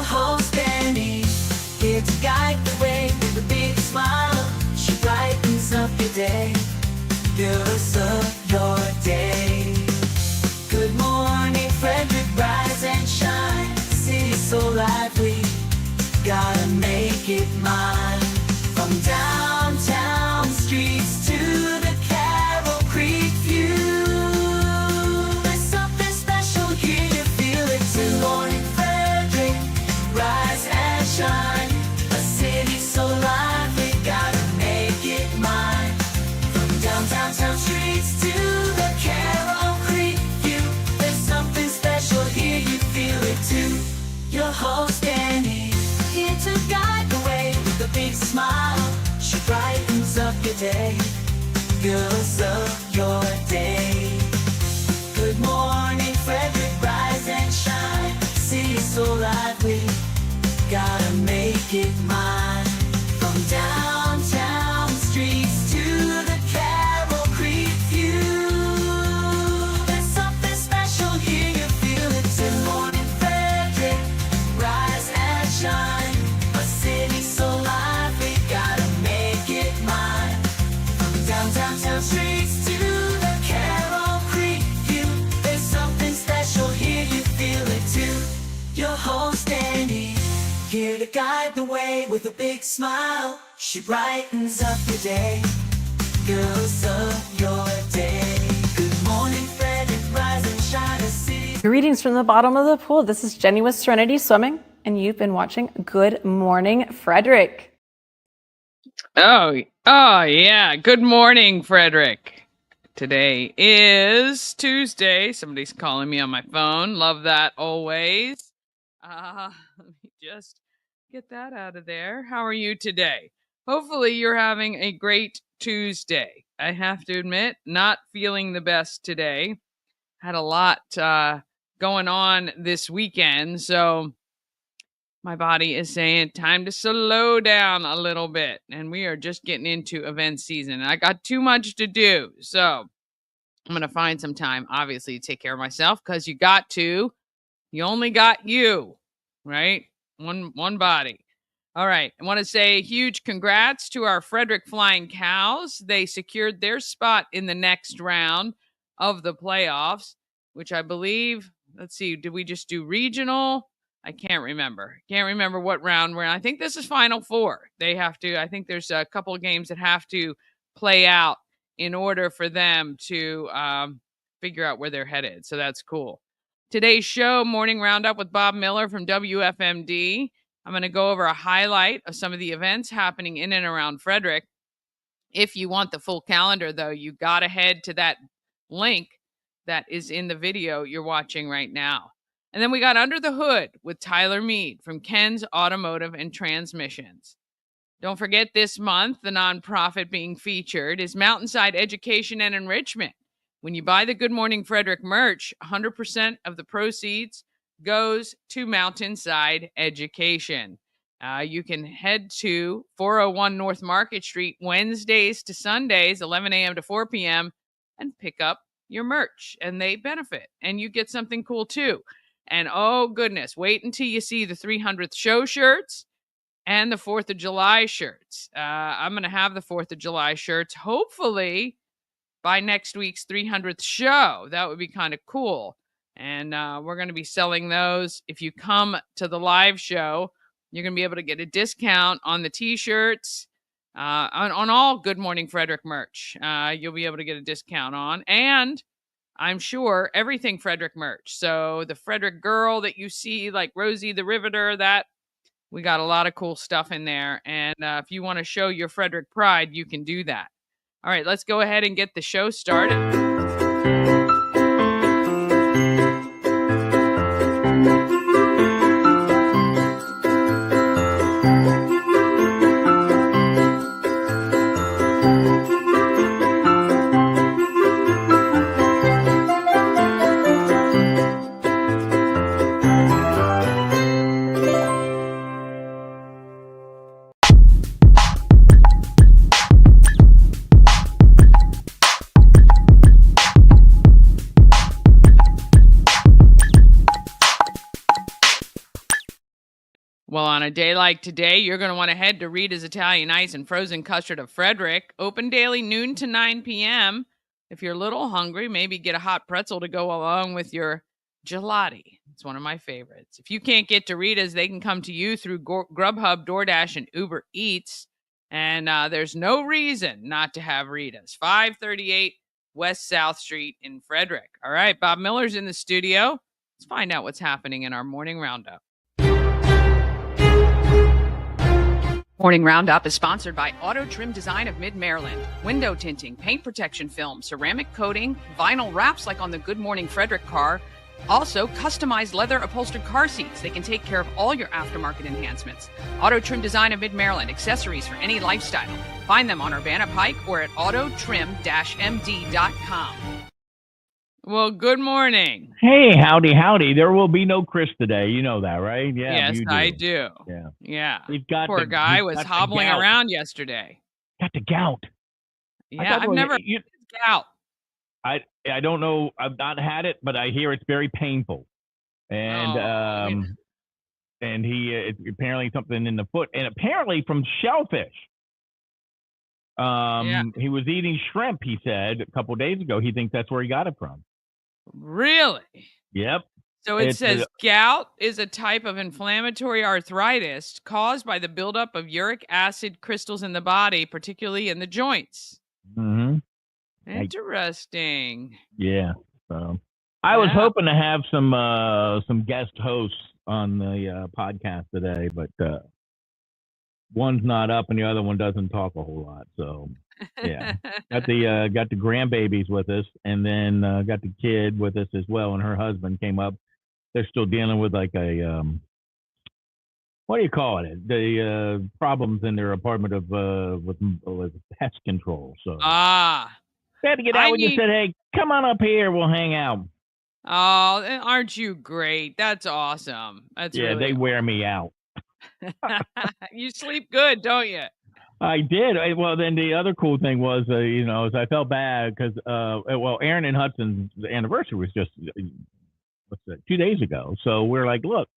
host Dani, here to guide the way with a big smile. She brightens up your day, fills up your day. Good morning, Frederick, rise and shine. City so lively, gotta make it mine. From downtown streets to the Carroll Creek view, there's something special here, you feel it too. Morning Frederick, rise and shine. A city so lively, gotta make it mine. From downtown streets to the Carroll Creek view, there's something special here, you feel it too. Your host Dani, here to guide the way with a big smile. She brightens up your day, fills up your day. Good morning, Frederick, rise and shine. City so lively, gotta make it mine. From downtown streets to the Carroll Creek view, there's something special here, you feel it too. Morning, Frederick, rise and shine. A city so lively, gotta make it mine. From downtown streets to the Carroll Creek view, there's something special here, you feel it too. Your host Dani, here to guide the way with a big smile. She brightens up your day, fills up your day. Good morning, Frederick, rise and shine. A city. Greetings from the bottom of the pool. This is Jenny with Serenity Swimming, and you've been watching Good Morning Frederick. Oh yeah. Good morning, Frederick. Today is Tuesday. Somebody's calling me on my phone. Love that always. Let me just get that out of there. How are you today? Hopefully you're having a great Tuesday. I have to admit, not feeling the best today. Had a lot going on this weekend, so my body is saying time to slow down a little bit, and we are just getting into event season. I got too much to do, so I'm going to find some time, obviously, to take care of myself, because you got to. You only got you, right? One body. All right. I want to say a huge congrats to our Frederick Flying Cows. They secured their spot in the next round of the playoffs, which I believe, let's see, did we just do regional? I can't remember. Can't remember what round we're in. I think this is Final Four. They have to, I think there's a couple of games that have to play out in order for them to figure out where they're headed. So that's cool. Today's show, Morning Roundup with Bob Miller from WFMD. I'm going to go over a highlight of some of the events happening in and around Frederick. If you want the full calendar, though, you got to head to that link that is in the video you're watching right now. And then we got Under the Hood with Tyler Mead from Ken's Automotive and Transmissions. Don't forget this month, the nonprofit being featured is Mountainside Education and Enrichment. When you buy the Good Morning Frederick merch, 100% of the proceeds goes to Mountainside Education. You can head to 401 North Market Street Wednesdays to Sundays, 11 a.m. to 4 p.m., and pick up your merch. And they benefit. And you get something cool, too. And oh, goodness, wait until you see the 300th show shirts and the 4th of July shirts. I'm going to have the 4th of July shirts, hopefully, by next week's 300th show. That would be kind of cool. And we're going to be selling those. If you come to the live show, you're going to be able to get a discount on the T-shirts, on all Good Morning Frederick merch. You'll be able to get a discount on. And I'm sure everything Frederick merch. So the Frederick girl that you see, like Rosie the Riveter, that we got a lot of cool stuff in there. And if you want to show your Frederick pride, you can do that. All right, let's go ahead and get the show started. Well, on a day like today, you're going to want to head to Rita's Italian Ice and Frozen Custard of Frederick. Open daily noon to 9 p.m. If you're a little hungry, maybe get a hot pretzel to go along with your gelati. It's one of my favorites. If you can't get to Rita's, they can come to you through Grubhub, DoorDash, and Uber Eats. And there's no reason not to have Rita's. 538 West South Street in Frederick. All right, Bob Miller's in the studio. Let's find out what's happening in our morning roundup. Morning Roundup is sponsored by Auto Trim Design of Mid-Maryland. Window tinting, paint protection film, ceramic coating, vinyl wraps like on the Good Morning Frederick car. Also, customized leather upholstered car seats. They can take care of all your aftermarket enhancements. Auto Trim Design of Mid-Maryland, accessories for any lifestyle. Find them on Urbana Pike or at autotrim-md.com. Well, good morning. Hey, howdy. There will be no Chris today. You know that, right? Yeah, Yes, you do. I do. Yeah. Poor guy was hobbling around yesterday. Got the gout. Yeah, I've never had gout. I don't know. I've not had it, but I hear it's very painful. And and he it's apparently something in the foot, and apparently from shellfish. He was eating shrimp. He said a couple of days ago. He thinks that's where he got it from. Really? Yep. So it says gout is a type of inflammatory arthritis caused by the buildup of uric acid crystals in the body, particularly in the joints. Mm-hmm. Interesting. Yeah. So I was hoping to have some guest hosts on the podcast today, but one's not up and the other one doesn't talk a whole lot. So yeah, got the grandbabies with us, and then got the kid with us as well, and her husband came up. They're still dealing with like a what do you call it? The problems in their apartment of with pest control. So they had to get out. We just said, hey, come on up here, we'll hang out. Oh, aren't you great? That's awesome. That's really they wear me out. You sleep good, don't you? I did. Well, then the other cool thing was, is I felt bad because, Aaron and Hudson's anniversary was just 2 days ago. So we're like, look,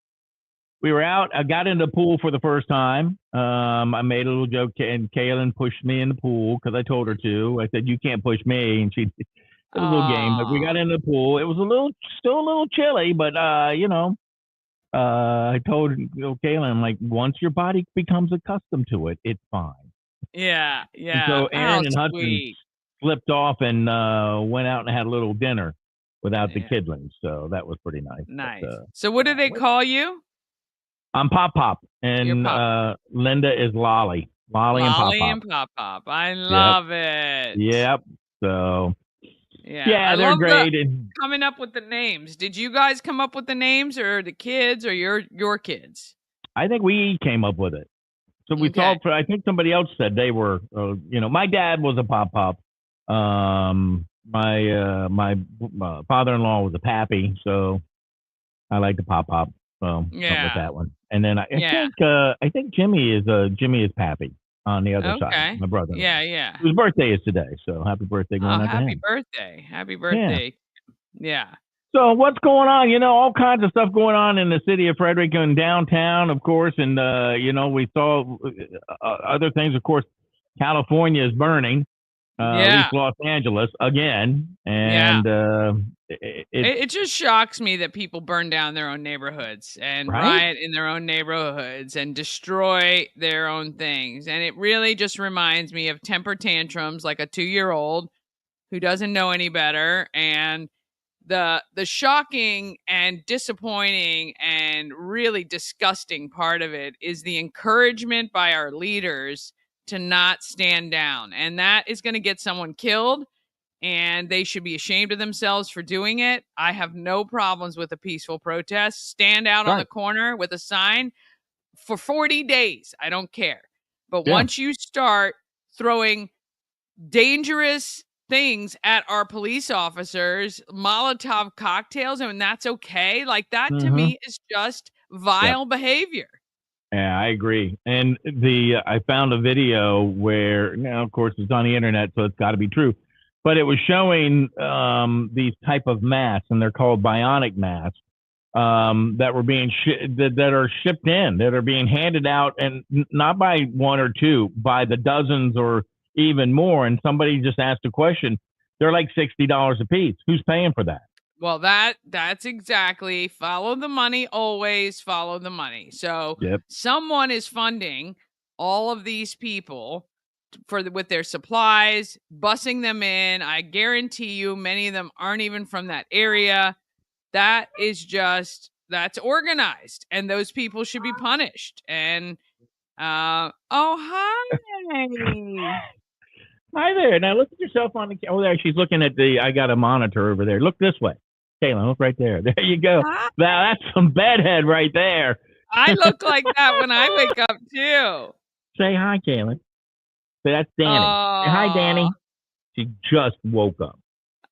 we were out. I got in the pool for the first time. I made a little joke, and Kaylin pushed me in the pool because I told her to. I said, you can't push me, and it was a little game. But we got in the pool. It was still a little chilly, but I told Kaylin, I'm like, once your body becomes accustomed to it, it's fine. Yeah. And so Aaron and Hudson slipped off and went out and had a little dinner without the kidlings. So that was pretty nice. Nice. But, so what do they call you? I'm Pop, and Linda is Lolly. Lolly and Pop. I love it. Yep. So yeah, they're great. Coming up with the names. Did you guys come up with the names, or the kids, or your kids? I think we came up with it. So we thought. I think somebody else said they were. My dad was a Pop. My father-in-law was a Pappy, so I like the Pop. So with that one. And then I think Jimmy is Pappy on the other side. My brother. Yeah. Whose birthday is today? So happy birthday going out to him. Happy birthday. Yeah. So what's going on? All kinds of stuff going on in the city of Frederick and downtown, of course. And, we saw other things. Of course, California is burning, at least Los Angeles again. And it just shocks me that people burn down their own neighborhoods and riot in their own neighborhoods and destroy their own things. And it really just reminds me of temper tantrums like a 2-year-old who doesn't know any better. And the shocking and disappointing and really disgusting part of it is the encouragement by our leaders to not stand down. And that is going to get someone killed, and they should be ashamed of themselves for doing it. I have no problems with a peaceful protest. Stand out on the corner with a sign for 40 days. I don't care. But once you start throwing dangerous things at our police officers, Molotov cocktails, and that's okay. Like that to me is just vile behavior. Yeah, I agree. And I found a video where, now of course it's on the internet, so it's got to be true, but it was showing these type of masks, and they're called bionic masks, that were being that are shipped in, that are being handed out, and not by one or two, by the dozens or even more. And somebody just asked a question. They're like $60 a piece. Who's paying for that? Well, that's exactly, follow the money, always follow the money. So someone is funding all of these people with their supplies, bussing them in. I guarantee you many of them aren't even from that area. That is that's organized, and those people should be punished. And oh, hi. Hi there. Now look at yourself on the camera. Oh, there, she's looking at I got a monitor over there. Look this way. Kaylin, look right there. There you go. Hi. Now that's some bedhead right there. I look like that when I wake up too. Say hi, Kaylin. Say that's Dani. Say hi, Dani. She just woke up.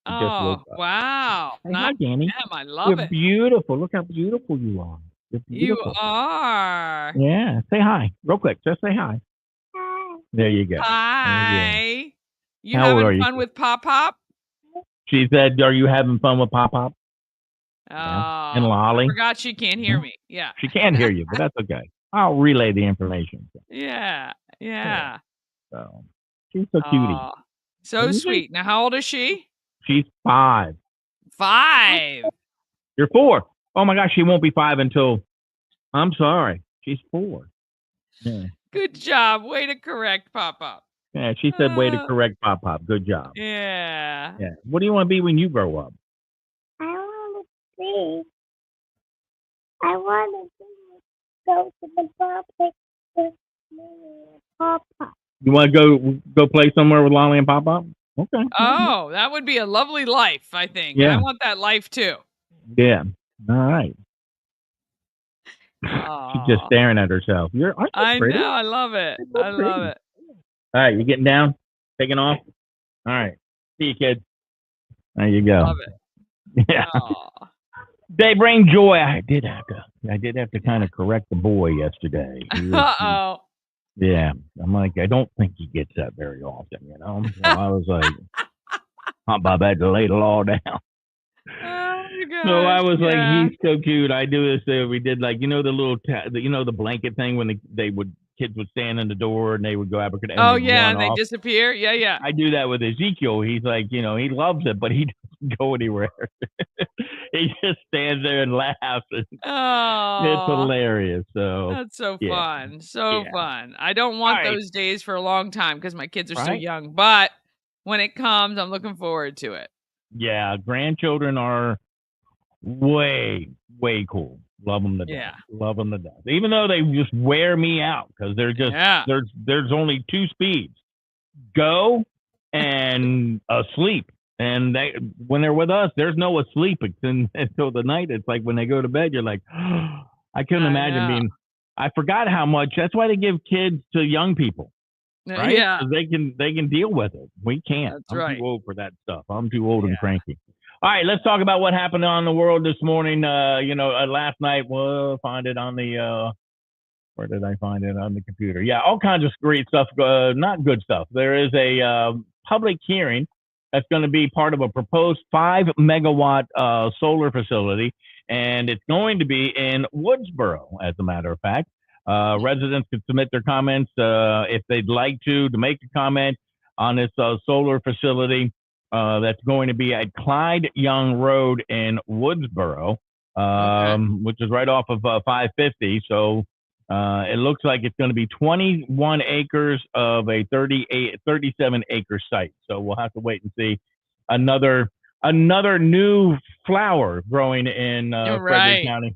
Wow. Say hi, Dani. I love it. You're beautiful. Look how beautiful you are. You are. Yeah. Say hi. Real quick. Just say hi. Hi. There you go. Hi. You How old are having you? fun with Pop Pop? She said, are you having fun with Pop Pop? Oh, and Lolly. I forgot she can't hear me. Yeah. She can't hear you, but that's okay. I'll relay the information. Yeah. So she's so cutie. So sweet. Now, how old is she? She's 5. 5. You're 4. Oh my gosh, she won't be 5 until. I'm sorry, she's 4. Yeah. Good job. Way to correct Pop Pop. Yeah, she said, way to correct Pop Pop. Good job. Yeah. Yeah. What do you want to be when you grow up? I want to go to the public with Papa. You want to go play somewhere with Lolly and Pop Pop? Okay. Oh, that would be a lovely life, I think. Yeah. I want that life too. Yeah. All right. She's just staring at herself. Aren't you pretty? I know. I love it. I love it. All right, you getting down? Taking off? All right. See you, kids. There you go. Love it. Yeah. They bring joy. I did have to kind of correct the boy yesterday. Yeah. I'm like, I don't think he gets that very often, you know? So I was like, Bob had to lay the law down. So I was like, he's so cute. I do this. We did like, the little, the blanket thing when kids would stand in the door and they would go abracadabra. Oh yeah, and they disappear. Yeah. I do that with Ezekiel. He's like, he loves it, but he doesn't go anywhere. He just stands there and laughs. It's hilarious. So that's so fun. So fun. I don't want those days for a long time because my kids are still young. But when it comes, I'm looking forward to it. Yeah, grandchildren are way cool. Love them to death. Yeah. Love them to death. Even though they just wear me out because they're just there's only 2 speeds: go and asleep. And when they're with us, there's no asleep until the night. It's like when they go to bed, you're like, oh, I couldn't imagine being. I forgot how much. That's why they give kids to young people, right? Yeah, they can deal with it. We can't. I'm too old for that stuff. I'm too old and cranky. All right, let's talk about what happened on the world this morning. Last night. We'll find it on the. Where did I find it on the computer? Yeah, all kinds of great stuff. Not good stuff. There is a public hearing that's going to be part of a proposed 5-megawatt solar facility, and it's going to be in Woodsboro, as a matter of fact. Residents can submit their comments if they'd like to make a comment on this solar facility that's going to be at Clyde Young Road in Woodsboro, which is right off of 550. So it looks like it's going to be 21 acres of a 37-acre site. So we'll have to wait and see. Another new flower growing in Frederick County.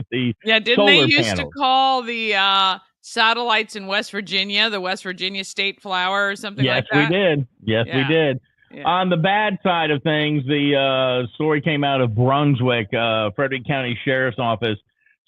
Didn't they used to call the satellites in West Virginia the West Virginia state flower or something like that? Yes, we did. Yeah. On the bad side of things, the story came out of Brunswick. Frederick County Sheriff's Office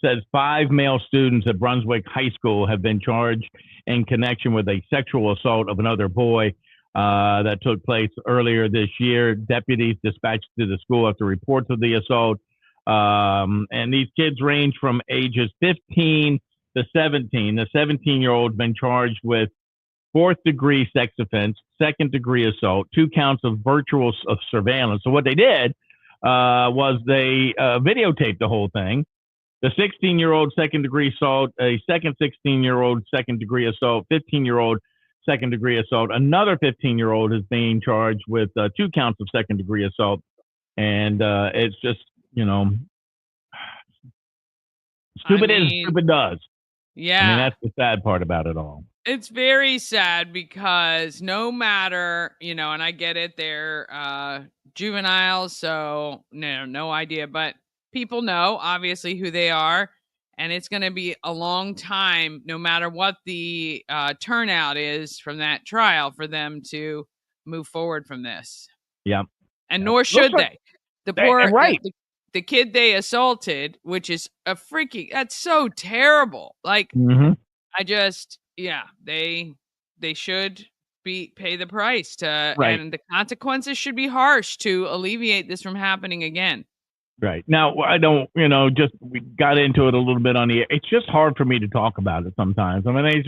says 5 male students at Brunswick High School have been charged in connection with a sexual assault of another boy that took place earlier this year. Deputies dispatched to the school after reports of the assault. And these kids range from ages 15 to 17. The 17-year-old's been charged with 4th-degree sex offense, 2nd-degree assault, 2 counts of virtual surveillance. So what they did, was they videotaped the whole thing. The 16-year-old second-degree assault, a second 16-year-old second-degree assault, 15-year-old second-degree assault. Another 15-year-old is being charged with 2 counts of second-degree assault. And it's just, stupid is, stupid does. Yeah. I mean, that's the sad part about it all. It's very sad because no matter, and I get it, they're juveniles, so no idea, but people know obviously who they are, and it's going to be a long time, no matter what the turnout is from that trial, for them to move forward from this. Yeah. And nor should they. The poor, right. The kid they assaulted, which is that's so terrible. Like, I just, they should pay the price and the consequences should be harsh to alleviate this from happening again. Right. Now, I don't, we got into it a little bit on the air. It's just hard for me to talk about it sometimes. I mean, it's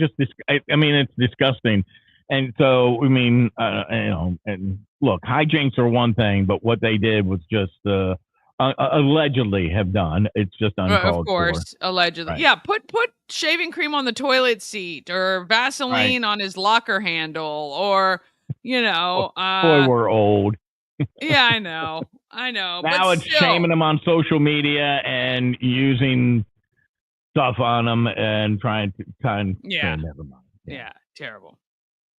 disgusting. And so, and look, hijinks are one thing, but what they did was just allegedly have done. It's just uncalled for. Of course, allegedly. Right. Yeah, put shaving cream on the toilet seat or Vaseline on his locker handle or, boy, we're old. Yeah, I know. Now it's shaming them on social media and using stuff on them and trying to never mind. Yeah, terrible.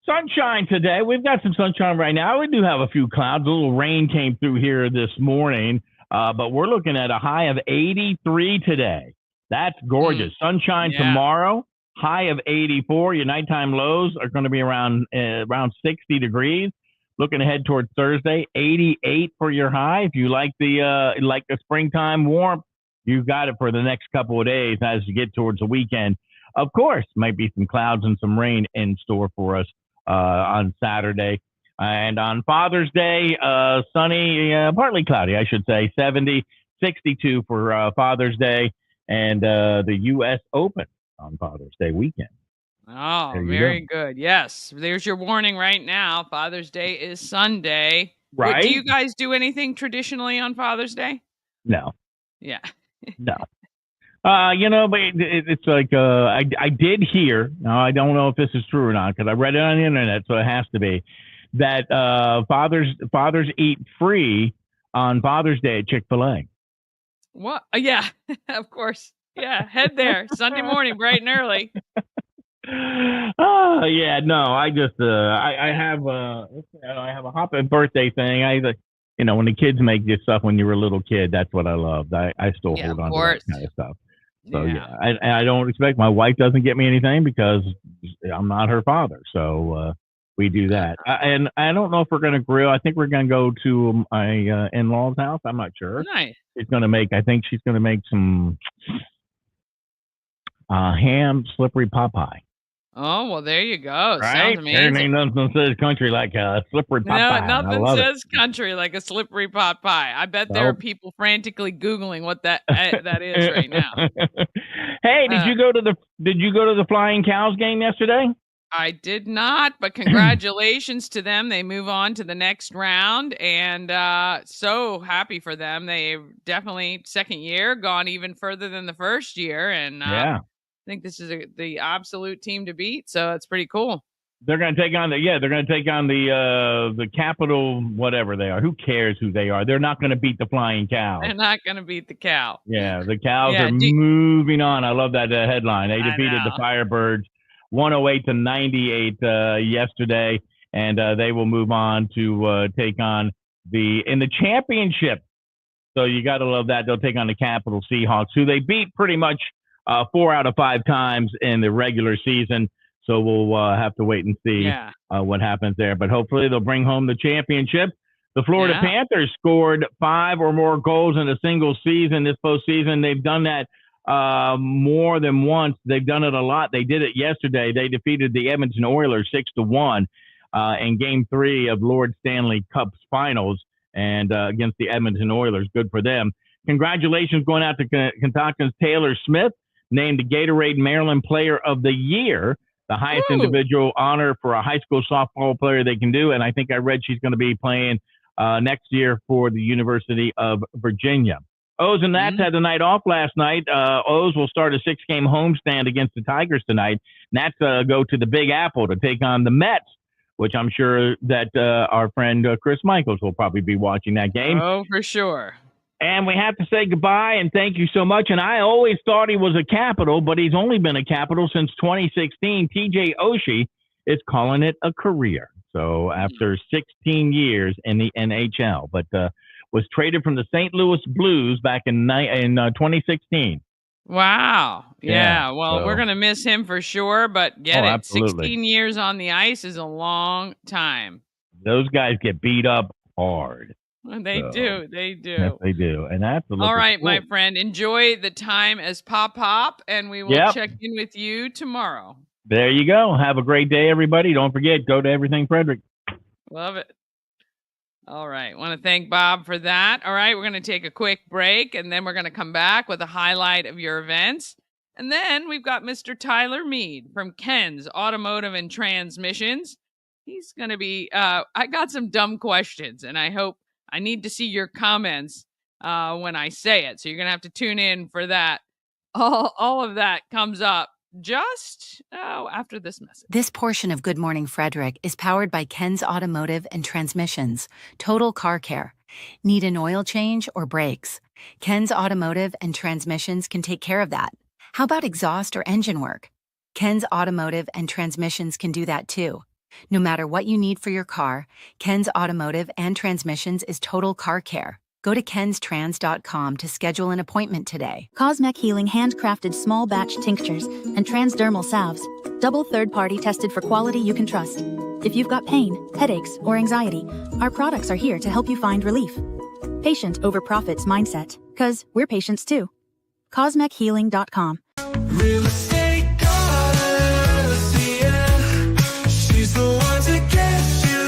Sunshine today. We've got some sunshine right now. We do have a few clouds. A little rain came through here this morning, but we're looking at a high of 83 today. That's gorgeous. Sunshine tomorrow, high of 84. Your nighttime lows are going to be around 60 degrees. Looking ahead towards Thursday, 88 for your high. If you like the springtime warmth, you got it for the next couple of days as you get towards the weekend. Of course, might be some clouds and some rain in store for us on Saturday. And on Father's Day, sunny, partly cloudy, I should say, 70, 62 for Father's Day, and the U.S. Open on Father's Day weekend. Oh, very good. Yes. There's your warning right now. Father's Day is Sunday. Right. Do you guys do anything traditionally on Father's Day? No. Yeah. No. But it's like I did hear. Now I don't know if this is true or not because I read it on the internet, so it has to be that fathers eat free on Father's Day at Chick-fil-A. What? Yeah, of course. Yeah, head there Sunday morning, bright and early. Oh yeah, no. I just I have a happy birthday thing. When the kids make this stuff when you were a little kid, that's what I loved. I still hold on to that kind of stuff. So I don't expect my wife doesn't get me anything because I'm not her father. So we do that. And I don't know if we're going to grill. I think we're going to go to my in-laws' house. I'm not sure. Nice. I think she's going to make some ham slippery pot pie. Oh, well, there you go. Right? Sounds amazing. There ain't nothing says country like a slippery pot pie. No, nothing says country like a slippery pot pie. I bet there are people frantically Googling what that is right now. Hey, did you go to the Flying Cows game yesterday? I did not, but congratulations to them. They move on to the next round, and so happy for them. They definitely, second year, gone even further than the first year, and I think this is the absolute team to beat, so it's pretty cool. They're going to take on the Capital, whatever they are. Who cares who they are? They're not going to beat the Flying Cows. They're not going to beat the Cow. Yeah, the Cows are moving on. I love that headline. They defeated the Firebirds 108-98 yesterday, and they will move on to take on in the championship. So you got to love that. They'll take on the Capital Seahawks, who they beat pretty much 4 out of 5 times in the regular season. So we'll have to wait and see what happens there. But hopefully they'll bring home the championship. The Florida Panthers scored 5 or more goals in a single season this postseason. They've done that more than once. They've done it a lot. They did it yesterday. They defeated the Edmonton Oilers 6-1 in Game 3 of Lord Stanley Cup's finals and against the Edmonton Oilers. Good for them. Congratulations going out to Kentucky's Taylor Smith, named the Gatorade Maryland Player of the Year, the highest individual honor for a high school softball player they can do. And I think I read she's going to be playing next year for the University of Virginia. O's and Nats had the night off last night. O's will start a 6-game homestand against the Tigers tonight. Nats go to the Big Apple to take on the Mets, which I'm sure that our friend Chris Michaels will probably be watching that game. Oh, for sure. And we have to say goodbye and thank you so much. And I always thought he was a Capital, but he's only been a Capital since 2016. TJ Oshie is calling it a career. So after 16 years in the NHL, but was traded from the St. Louis Blues back in 2016. Wow. Yeah. Yeah, Well, we're so- going to miss him for sure, but get Oh, it. absolutely. 16 years on the ice is a long time. Those guys get beat up hard. They So, do. They do. Yes, they do. And that's All right, my friend. Enjoy the time as Pop, and we will Yep. check in with you tomorrow. There you go. Have a great day, everybody. Don't forget, go to Everything Frederick. Love it. All right. Want to thank Bob for that. All right. We're going to take a quick break, and then we're going to come back with a highlight of your events. And then we've got Mr. Tyler Mead from Ken's Automotive and Transmissions. He's going to be, I got some dumb questions, and I need to see your comments when I say it. So you're going to have to tune in for that. All of that comes up just after this message. This portion of Good Morning Frederick is powered by Ken's Automotive and Transmissions, Total Car Care. Need an oil change or brakes? Ken's Automotive and Transmissions can take care of that. How about exhaust or engine work? Ken's Automotive and Transmissions can do that too. No matter what you need for your car, Ken's Automotive and Transmissions is Total Car Care. Go to kenstrans.com to schedule an appointment today. Cosmec Healing handcrafted small batch tinctures and transdermal salves. Double third-party tested for quality you can trust. If you've got pain, headaches, or anxiety, our products are here to help you find relief. Patient over profits mindset, 'cause we're patients too. CosmecHealing.com. Real estate goddess, yeah. She's the one to get you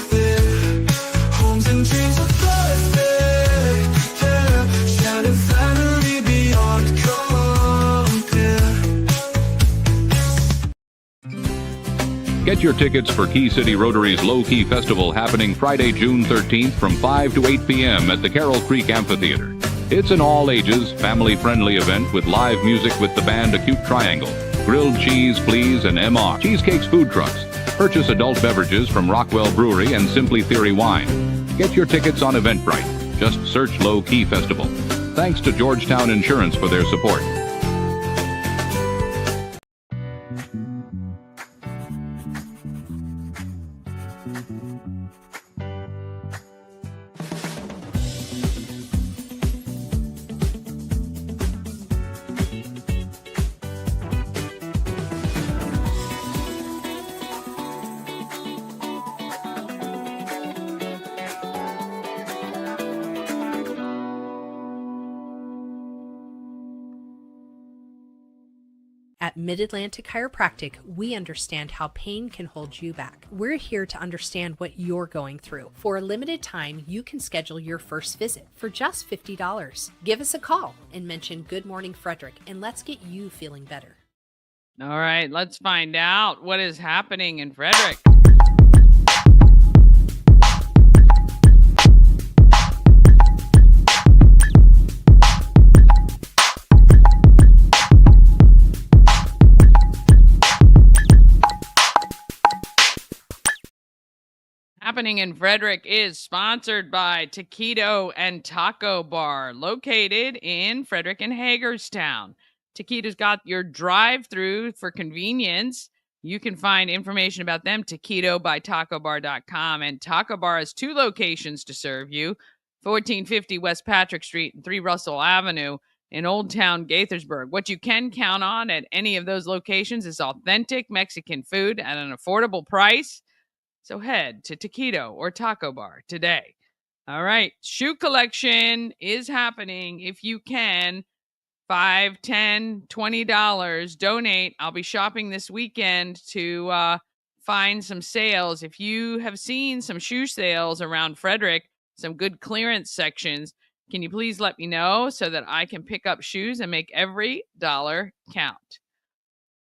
there. Homes and dreams are perfect, yeah. Shining family beyond compare. Get your tickets for Key City Rotary's Low Key Festival happening Friday, June 13th from 5 to 8 p.m. at the Carroll Creek Amphitheater. It's an all-ages, family-friendly event with live music with the band Acute Triangle, grilled cheese, please, and MR, Cheesecakes food trucks. Purchase adult beverages from Rockwell Brewery and Simply Theory Wine. Get your tickets on Eventbrite. Just search Low Key Festival. Thanks to Georgetown Insurance for their support. At Mid-Atlantic Chiropractic, we understand how pain can hold you back. We're here to understand what you're going through. For a limited time, you can schedule your first visit for just $50. Give us a call and mention Good Morning Frederick, and let's get you feeling better. All right. Let's find out what is happening in Frederick. Happening in Frederick is sponsored by Taquito and Taco Bar, located in Frederick and Hagerstown. Taquito's got your drive-through for convenience. You can find information about them, taquitobytacobar.com. And Taco Bar has 2 locations to serve you, 1450 West Patrick Street and 3 Russell Avenue in Old Town Gaithersburg. What you can count on at any of those locations is authentic Mexican food at an affordable price. So head to Taquito or Taco Bar today. All right. Shoe collection is happening. If you can, $5, $10, $20, donate. I'll be shopping this weekend to find some sales. If you have seen some shoe sales around Frederick, some good clearance sections, can you please let me know so that I can pick up shoes and make every dollar count?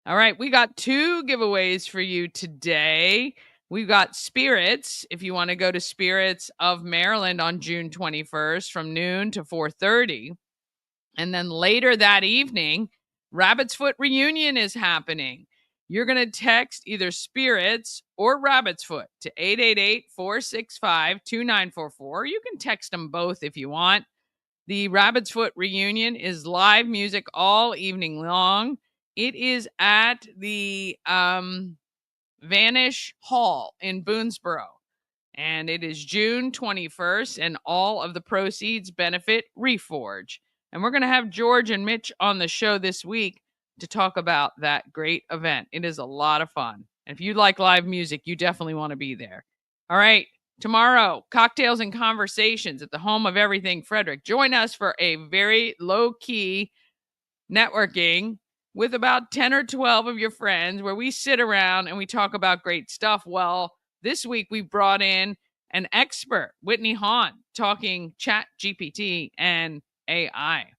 All right. We got 2 giveaways for you today. We've got Spirits, if you want to go to Spirits of Maryland on June 21st from noon to 4:30. And then later that evening, Rabbit's Foot Reunion is happening. You're going to text either Spirits or Rabbit's Foot to 888-465-2944. You can text them both if you want. The Rabbit's Foot Reunion is live music all evening long. It is at the Vanish Hall in Boonesboro. And it is June 21st, and all of the proceeds benefit Reforge. And we're going to have George and Mitch on the show this week to talk about that great event. It is a lot of fun. And if you like live music, you definitely want to be there. All right. Tomorrow, cocktails and conversations at the home of everything Frederick. Join us for a very low-key networking with about 10 or 12 of your friends where we sit around and we talk about great stuff. Well, this week we brought in an expert, Whitney Hahn, talking Chat GPT and AI.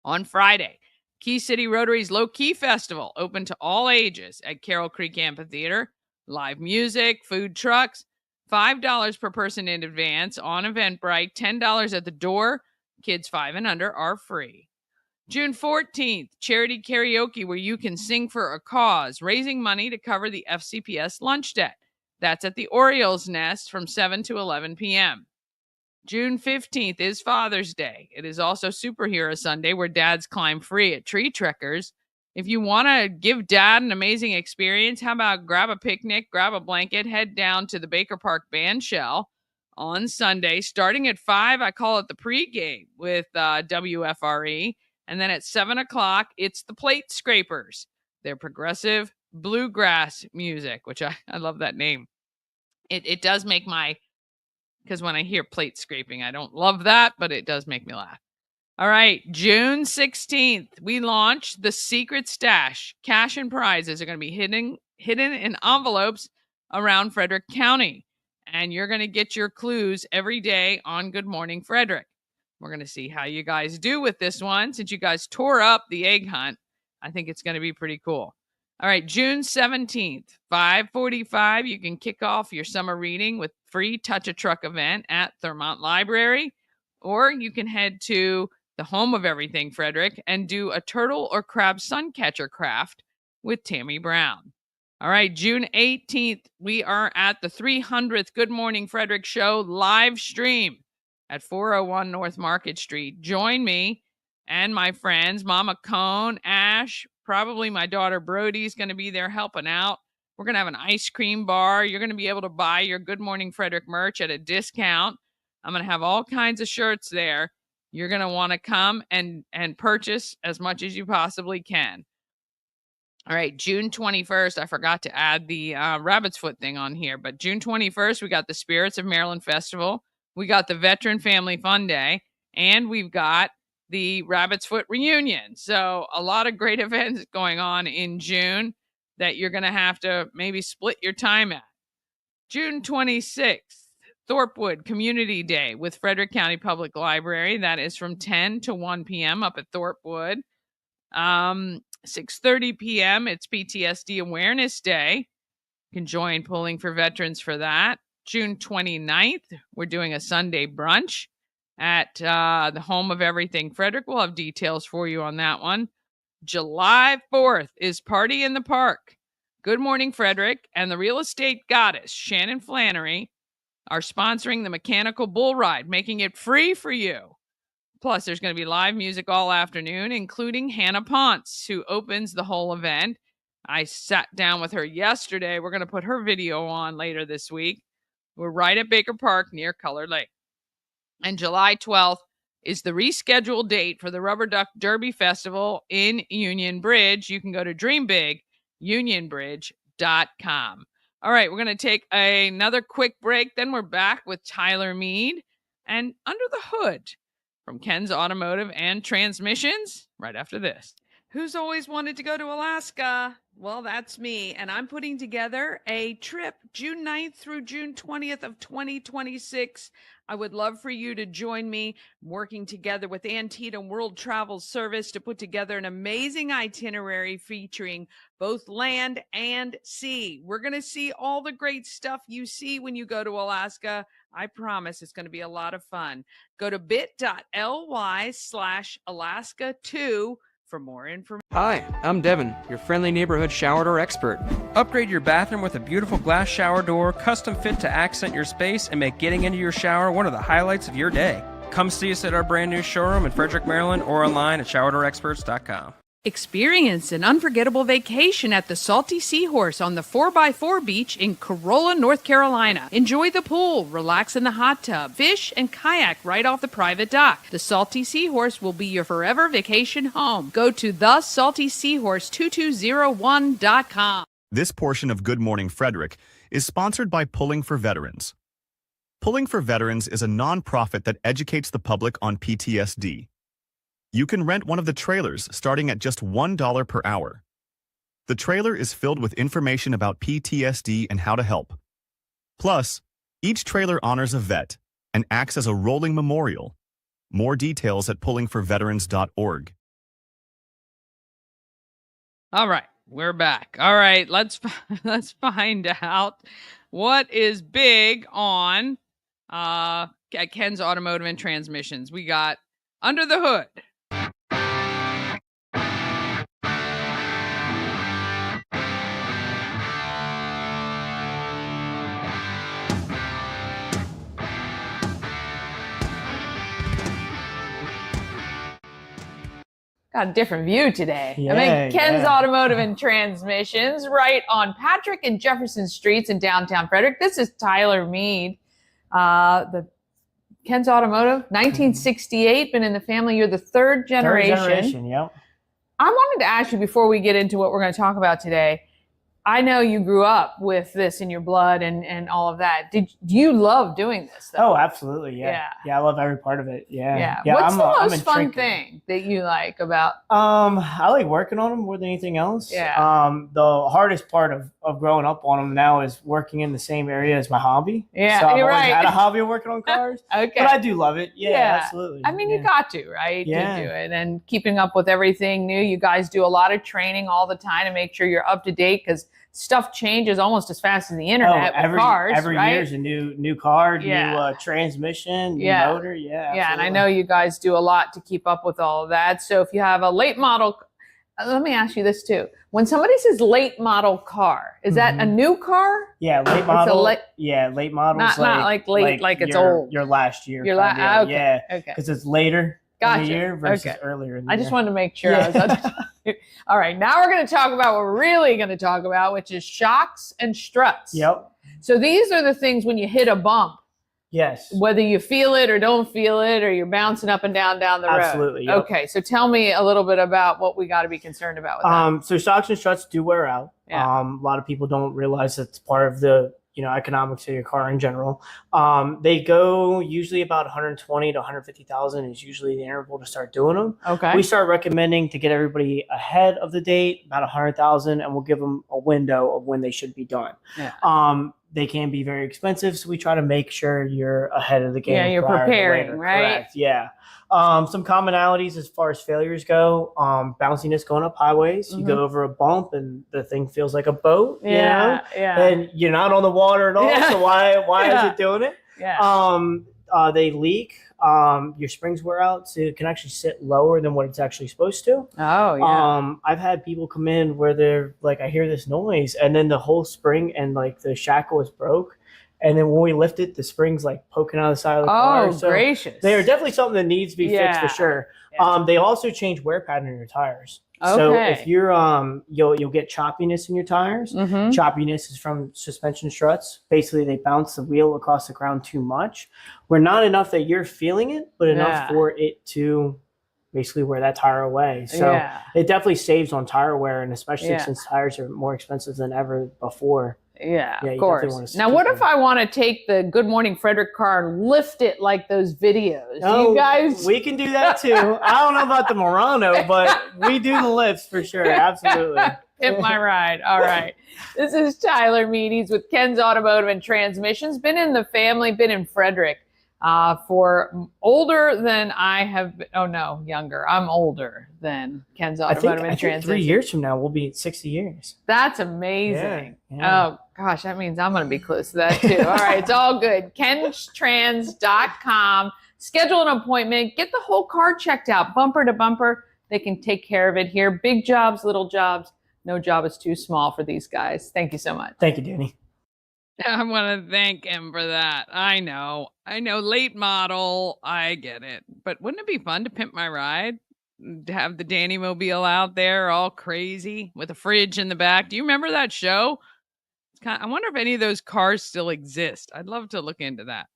On Friday, Key City Rotary's Low Key Festival, open to all ages at Carroll Creek Amphitheater. Live music, food trucks, $5 per person in advance on Eventbrite, $10 at the door. Kids 5 and under are free. June 14th, charity karaoke where you can sing for a cause, raising money to cover the FCPS lunch debt. That's at the Orioles Nest from 7 to 11 p.m. June 15th is Father's Day. It is also Superhero Sunday where dads climb free at Tree Trekkers. If you want to give dad an amazing experience, how about grab a picnic, grab a blanket, head down to the Baker Park Band Shell on Sunday. Starting at 5, I call it the pregame with WFRE. And then at 7 o'clock, it's the Plate Scrapers. They're progressive bluegrass music, which I love that name. It does make because when I hear plate scraping, I don't love that, but it does make me laugh. All right, June 16th, we launch the Secret Stash. Cash and prizes are going to be hidden in envelopes around Frederick County. And you're going to get your clues every day on Good Morning Frederick. We're going to see how you guys do with this one. Since you guys tore up the egg hunt, I think it's going to be pretty cool. All right, June 17th, 5:45, you can kick off your summer reading with free Touch a Truck event at Thurmont Library, or you can head to the home of everything Frederick and do a turtle or crab suncatcher craft with Tammy Brown. All right, June 18th, we are at the 300th Good Morning Frederick show live stream at 401 North Market Street. Join me and my friends, Mama Cone, Ash, probably my daughter Brody's going to be there helping out. We're going to have an ice cream bar. You're going to be able to buy your Good Morning Frederick merch at a discount. I'm going to have all kinds of shirts there. You're going to want to come and purchase as much as you possibly can. All right, June 21st, I forgot to add the Rabbit's Foot thing on here, but June 21st, we got the Spirits of Maryland Festival. We got the Veteran Family Fun Day, and we've got the Rabbit's Foot Reunion. So a lot of great events going on in June that you're going to have to maybe split your time at. June 26th, Thorpewood Community Day with Frederick County Public Library. That is from 10 to 1 p.m. up at Thorpewood. 6:30 p.m., it's PTSD Awareness Day. You can join Pulling for Veterans for that. June 29th, we're doing a Sunday brunch at the home of everything Frederick. We'll have details for you on that one. July 4th is Party in the Park. Good Morning Frederick and the real estate goddess, Shannon Flannery, are sponsoring the mechanical bull ride, making it free for you. Plus, there's going to be live music all afternoon, including Hannah Ponce, who opens the whole event. I sat down with her yesterday. We're going to put her video on later this week. We're right at Baker Park near Color Lake. And July 12th is the rescheduled date for the Rubber Duck Derby Festival in Union Bridge. You can go to dreambigunionbridge.com. All right, we're going to take another quick break. Then we're back with Tyler Mead and Under the Hood from Ken's Automotive and Transmissions right after this. Who's always wanted to go to Alaska? Well, that's me, and I'm putting together a trip June 9th through June 20th of 2026. I would love for you to join me working together with Antietam World Travel Service to put together an amazing itinerary featuring both land and sea. We're going to see all the great stuff you see when you go to Alaska. I promise it's going to be a lot of fun. Go to bit.ly/Alaska2 for more information. Hi, I'm Devin, your friendly neighborhood shower door expert. Upgrade your bathroom with a beautiful glass shower door, custom fit to accent your space and make getting into your shower one of the highlights of your day. Come see us at our brand new showroom in Frederick, Maryland, or online at showerdoorexperts.com. Experience an unforgettable vacation at the Salty Seahorse on the 4x4 beach in Corolla, North Carolina. Enjoy the pool, relax in the hot tub, fish, and kayak right off the private dock. The Salty Seahorse will be your forever vacation home. Go to thesaltyseahorse2201.com. This portion of Good Morning Frederick is sponsored by Pulling for Veterans. Pulling for Veterans is a nonprofit that educates the public on PTSD. You can rent one of the trailers starting at just $1 per hour. The trailer is filled with information about PTSD and how to help. Plus, each trailer honors a vet and acts as a rolling memorial. More details at pullingforveterans.org. All right, we're back. All right, let's find out what is big on at Ken's Automotive and Transmissions. We got Under the Hood. Got a different view today. I'm at Ken's Automotive and Transmissions, right on Patrick and Jefferson Streets in downtown Frederick. This is Tyler Mead. The Ken's Automotive, 1968, been in the family. You're the third generation. Third generation, yep. I wanted to ask you before we get into what we're going to talk about today. I know you grew up with this in your blood and all of that. Do you love doing this, though? Oh, absolutely, yeah. I love every part of it, yeah. What's the most fun thing that you like about? I like working on them more than anything else. Yeah. The hardest part of growing up on them now is working in the same area as my hobby. Yeah, so I've you're always right. had a hobby of working on cars. Okay. But I do love it. Yeah, absolutely. I mean, you got to, right? Yeah. To do it. And keeping up with everything new. You guys do a lot of training all the time to make sure you're up to date because stuff changes almost as fast as the internet with cars, every right? year's a new car, new transmission, new motor. Yeah, absolutely. Yeah, and I know you guys do a lot to keep up with all of that. So if you have a late model, let me ask you this too. When somebody says late model car, is that a new car? Yeah, late model. Late model. Not like late, like it's old. Your last year. Okay. Yeah, okay. Because it's later in the year versus okay. earlier in the year. I just wanted to make sure. I was all right, now we're going to talk about what we're really going to talk about, which is shocks and struts. Yep. So these are the things when you hit a bump. Yes. Whether you feel it or don't feel it, or you're bouncing up and down the road. Absolutely. Yep. Okay, so tell me a little bit about what we got to be concerned about with that. So shocks and struts do wear out. Yeah. A lot of people don't realize it's part of the economics of your car in general. They go usually about 120 to 150,000 is usually the interval to start doing them. Okay. We start recommending to get everybody ahead of the date, about 100,000, and we'll give them a window of when they should be done. Yeah. They can be very expensive, so we try to make sure you're ahead of the game. Yeah, you're preparing, right? Correct. Yeah. Some commonalities as far as failures go, bounciness going up highways. You go over a bump and the thing feels like a boat, Yeah. and you're not on the water at all. So why is it doing it? Yeah. They leak. Your springs wear out, so it can actually sit lower than what it's actually supposed to. Oh, yeah. I've had people come in where they're like, I hear this noise, and then the whole spring and like the shackle is broke. And then when we lift it, the spring's like poking out of the side of the car. Oh, gracious. They are definitely something that needs to be fixed for sure. Yeah. They also change wear pattern in your tires. Okay. So if you're you'll get choppiness in your tires. Mm-hmm. Choppiness is from suspension struts. Basically, they bounce the wheel across the ground too much. We're not enough that you're feeling it, but enough for it to basically wear that tire away. So it definitely saves on tire wear, and especially since tires are more expensive than ever before. Yeah, of course. Now, what if I want to take the Good Morning Frederick car and lift it like those videos? Oh, you guys, we can do that too. I don't know about the Murano, but we do the lifts for sure. Absolutely. Hit my ride. All right. This is Tyler Mead. He's with Ken's Automotive and Transmissions. Been in the family, been in Frederick for older than I have been. Oh no, younger. I'm older than Ken's Automotive and I think 3 years from now we'll be at 60 years. That's amazing. Yeah. Oh gosh, that means I'm going to be close to that too. All right, it's all good. kenstrans.com. Schedule an appointment. Get the whole car checked out, bumper to bumper. They can take care of it here. Big jobs, little jobs. No job is too small for these guys. Thank you so much. Thank you, Dani. I want to thank him for that. I know, late model. I get it. But wouldn't it be fun to pimp my ride? To have the Dani Mobile out there all crazy with a fridge in the back. Do you remember that show? I wonder if any of those cars still exist. I'd love to look into that.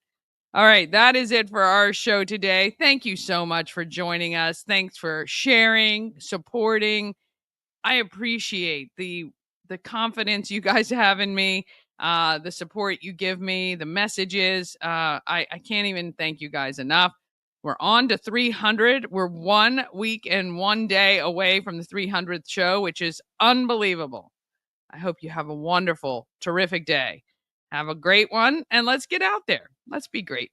All right, that is it for our show today. Thank you so much for joining us. Thanks for sharing, supporting. I appreciate the confidence you guys have in me, the support you give me, the messages. I can't even thank you guys enough. We're on to 300. We're 1 week and 1 day away from the 300th show, which is unbelievable. I hope you have a wonderful, terrific day. Have a great one, and let's get out there. Let's be great.